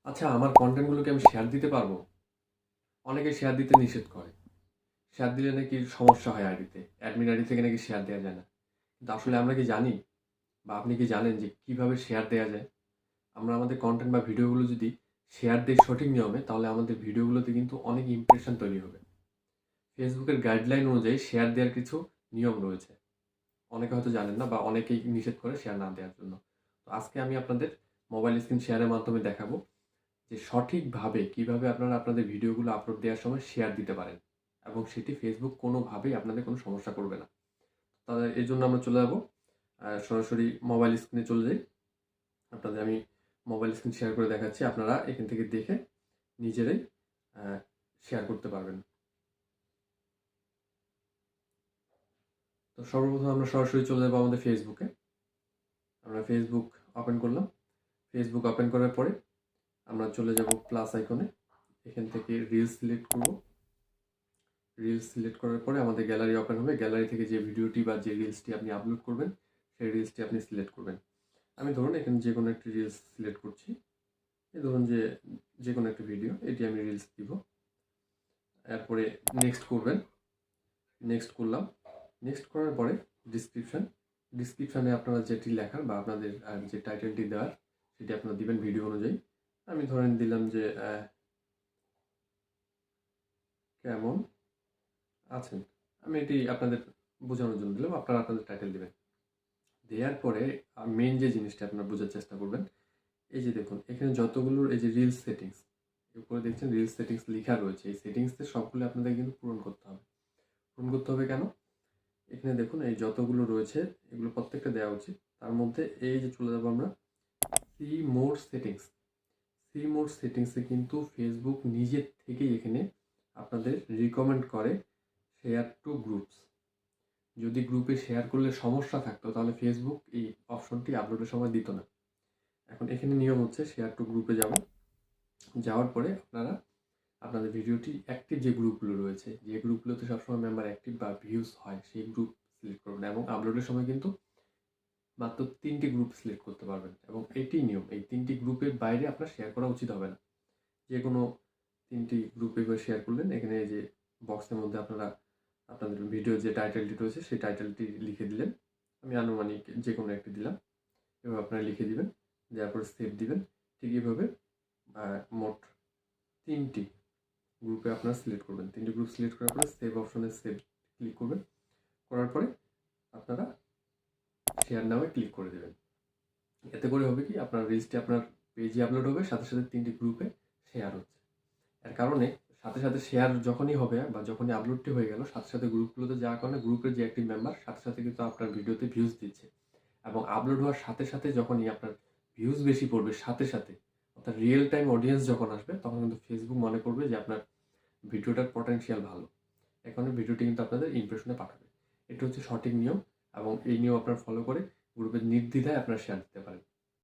আচ্ছা, আমার কন্টেন্টগুলোকে আমি শেয়ার দিতে পারবো? অনেকে শেয়ার দিতে নিষেধ করে। শেয়ার দিলে নাকি সমস্যা হয় আইডিতে। অ্যাডমিন আইডি থেকে নাকি শেয়ার দেওয়া যায় না। কিন্তু আসলে আমরা কি জানি বা আপনি কি জানেন যে কিভাবে শেয়ার দেওয়া যায়? আমরা আমাদের কন্টেন্ট বা ভিডিওগুলো যদি শেয়ার দেই সঠিক নিয়মে, তাহলে আমাদের ভিডিওগুলোতে কিন্তু অনেক ইমপ্রেশন তৈরি হবে। ফেসবুকের গাইডলাইন অনুযায়ী শেয়ার দেওয়ার কিছু নিয়ম রয়েছে। অনেকে হয়তো জানেন না বা অনেকেই নিষেধ করে শেয়ার না দেওয়ার জন্য। তো আজকে আমি আপনাদের মোবাইল স্ক্রিন শেয়ারের মাধ্যমে দেখাবো যে সঠিকভাবে কিভাবে আপনারা আপনাদের ভিডিওগুলো আপলোড দেওয়ার সময় শেয়ার দিতে পারেন এবং সেটি ফেসবুক কোনোভাবেই আপনাদের কোনো সমস্যা করবে না। তাহলে এই জন্য আমরা চলে যাব সরাসরি মোবাইল স্ক্রিনে চলে যাই। আপনাদের আমি মোবাইল স্ক্রিন শেয়ার করে দেখাচ্ছি, আপনারা এখান থেকে দেখে নিজেরাই শেয়ার করতে পারবেন। তো সর্বপ্রথম আমরা সরাসরি চলে যাবো আমাদের ফেসবুকে। আমরা ফেসবুক ওপেন করলাম। ফেসবুক ওপেন করার পরে আমরা চলে যাব প্লাস আইকনে। এখান থেকে রিলস সিলেক্ট করব। রিলস সিলেক্ট করার পরে আমাদের গ্যালারি ওপেন হবে। গ্যালারি থেকে যে ভিডিওটি বা যে রিলসটি আপনি আপলোড করবেন সেই রিলসটি আপনি সিলেক্ট করবেন। আমি ধরুন এখানে যে কোনো একটি রিলস সিলেক্ট করছি। এই ধরুন যে কোনো একটা ভিডিও, এটি আমি রিলস দিব। এরপরে নেক্সট করবেন। নেক্সট করলাম। নেক্সট করার পরে ডিসক্রিপশানে আপনারা যেটি লেখার বা আপনাদের যে টাইটেলটি দেওয়ার সেটি আপনারা দিবেন ভিডিও অনুযায়ী। আমি ধরেন দিলাম যে কেমন আছেন। আমি এটি আপনাদের বোঝানোর জন্য দিলাম, আপনারা আপনাদের টাইটেল দিবেন। দেওয়ার পরে মেইন যে জিনিসটা আপনারা বোঝার চেষ্টা করবেন, এই যে দেখুন এখানে যতগুলোর এই যে রিলস সেটিংস, উপরে দেখছেন রিলস সেটিংস লেখা রয়েছে। এই সেটিংসের সবগুলো আপনাদের কিন্তু পূরণ করতে হবে। পূরণ করতে হবে কেন? এখানে দেখুন এই যতগুলো রয়েছে এগুলো প্রত্যেকটা দেওয়া উচিত। তার মধ্যে এই যে চলে যাবো আমরা see more settings. See more সেটিংসে কিন্তু ফেসবুক নিজের থেকেই এখানে আপনাদের রিকমেন্ড করে শেয়ার টু গ্রুপস। যদি গ্রুপে শেয়ার করলে সমস্যা থাকতো তাহলে ফেসবুক এই অপশনটি আপলোডের সময় দিত না। এখন এখানে নিয়ম হচ্ছে শেয়ার টু গ্রুপে যাব। যাওয়ার পরে আপনারা আপনাদের ভিডিওটি অ্যাক্টিভ যে গ্রুপগুলো রয়েছে, যে গ্রুপগুলোতে সবসময় মেম্বার অ্যাক্টিভ বা ভিউজ হয় সেই গ্রুপ সিলেক্ট করবেন এবং আপলোডের সময় কিন্তু মাত্র 3টি গ্রুপ সিলেক্ট করতে পারবেন এবং এটি নিয়ম। এই 3টি গ্রুপের বাইরে আপনার শেয়ার করা উচিত হবে না। যে কোনো 3টি গ্রুপে শেয়ার করলেন, এখানে এই যে বক্সের মধ্যে আপনারা আপনাদের ভিডিওর যে টাইটেলটি রয়েছে সেই টাইটেলটি লিখে দিলেন। আমি আনুমানিক যে কোনো একটি দিলাম। এভাবে আপনারা লিখে দিবেন, দেওয়ার পরে সেভ দিবেন। ঠিক এইভাবে মোট 3টি গ্রুপে আপনারা সিলেক্ট করবেন। 3টি গ্রুপ সিলেক্ট করার পরে সেভ অপশনে সেভ ক্লিক করবেন। করার পরে আপনারা শেয়ার নামে ক্লিক করে দেবেন। এতে করে হবে কি, আপনার রিলসটি আপনার পেজে আপলোড হবে, সাথে সাথে 3টি গ্রুপে শেয়ার হচ্ছে। এর কারণে সাথে সাথে শেয়ার যখনই হবে বা যখনই আপলোডটি হয়ে গেল, সাথে সাথে গ্রুপগুলোতে যাওয়ার কারণে গ্রুপের যে অ্যাক্টিভ মেম্বার সাথে সাথে কিন্তু আপনার ভিডিওতে ভিউজ দিচ্ছে এবং আপলোড হওয়ার সাথে সাথে যখনই আপনার ভিউজ বেশি পড়বে, সাথে সাথে অর্থাৎ রিয়েল টাইম অডিয়েন্স যখন আসবে তখন কিন্তু ফেসবুক মনে করবে যে আপনার ভিডিওটার পটেনশিয়াল ভালো। এখন ভিডিওটি কিন্তু আপনাদের ইমপ্রেশনে পাঠাবে। এটা হচ্ছে সঠিক নিয়ম এবং এই নিয়ম আপনারা ফলো করে গ্রুপের নির্দ্বিধায় আপনারা শেয়ার দিতে পারেন।